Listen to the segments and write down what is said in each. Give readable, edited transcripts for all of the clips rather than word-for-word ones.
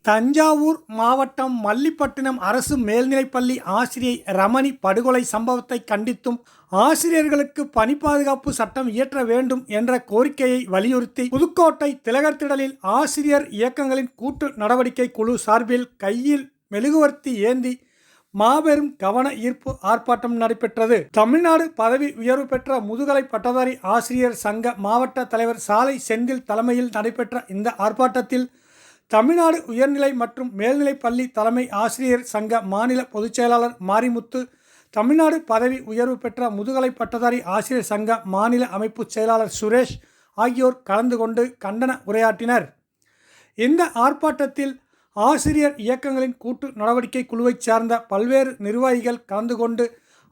தஞ்சாவூர் மாவட்டம் மல்லிப்பட்டினம் அரசு மேல்நிலைப்பள்ளி ஆசிரியை ரமணி படுகொலை சம்பவத்தை கண்டித்தும் ஆசிரியர்களுக்கு பணி பாதுகாப்பு சட்டம் இயற்ற வேண்டும் என்ற கோரிக்கையை வலியுறுத்தி புதுக்கோட்டை திலகர் திடலில் ஆசிரியர் இயக்கங்களின் கூட்டு நடவடிக்கை குழு சார்பில் கையில் மெழுகுவர்த்தி ஏந்தி மாபெரும் கவன ஈர்ப்பு ஆர்ப்பாட்டம் நடைபெற்றது. தமிழ்நாடு பதவி உயர்வு பெற்ற முதுகலை பட்டதாரி ஆசிரியர் சங்க மாவட்ட தலைவர் சாலை செந்தில் தலைமையில் நடைபெற்ற இந்த ஆர்ப்பாட்டத்தில் தமிழ்நாடு உயர்நிலை மற்றும் மேல்நிலை பள்ளி தலைமை ஆசிரியர் சங்க மாநில பொதுச் செயலாளர் மாரிமுத்து, தமிழ்நாடு பதவி உயர்வு பெற்ற முதுகலை பட்டதாரி ஆசிரியர் சங்க மாநில அமைப்பு செயலாளர் சுரேஷ் ஆகியோர் கலந்து கொண்டு கண்டன உரையாற்றினர். இந்த ஆர்ப்பாட்டத்தில் ஆசிரியர் இயக்கங்களின் கூட்டு நடவடிக்கை குழுவைச் சார்ந்த பல்வேறு நிர்வாகிகள் கலந்து கொண்டு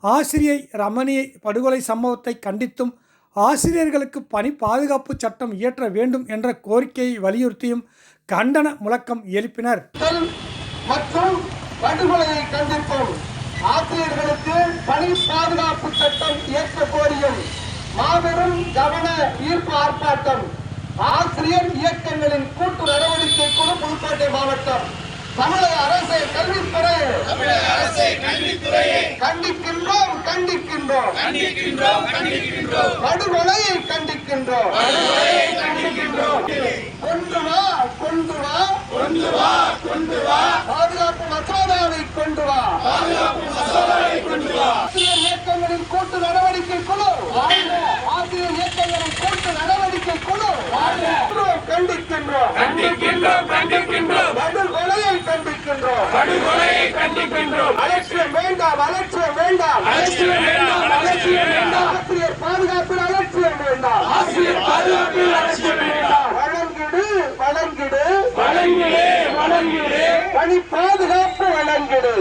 ஆசிரியை ரமணியை படுகொலை சம்பவத்தை கண்டித்தும் ஆசிரியர்களுக்கு பணி பாதுகாப்பு சட்டம் இயற்ற வேண்டும் என்ற கோரிக்கையை வலியுறுத்தியும் கண்டன முழக்கம் எழுப்பினர். மற்றும் படுகொலையை கண்டித்தும் ஆசிரியர்களுக்கு பணி பாதுகாப்பு சட்டம் இயற்ற கோரியும் மாபெரும் கவன ஈர்ப்பு ஆர்ப்பாட்டம் ஆசிரியர் இயக்கங்களின் கூட்டு நடவடிக்கை குழு புதுக்கோட்டை மாவட்டம். தமிழக அரசை கல்வித்துறையை கண்டிக்கின்றோம் படுகொலையை கண்டிக்கின்றோம். கொண்டு வா பாதுகாப்பு மசோதாவை கொண்டு வா. ஆசிரியர் இயக்கங்களின் கூட்டு நடவடிக்கை குழு ஆசிரியர் இயக்கங்களின் கூட்டு நடவடிக்கை குழு கண்டிக்கின்றோம். படுகொலையை கண்டிக்கின்றோம். அலட்சியம் வேண்டாம். ஆசிரியர் பாதுகாப்பில் அலட்சியம் வேண்டாம். வழங்கிடு பணி பாதுகாப்பு வழங்கிடு.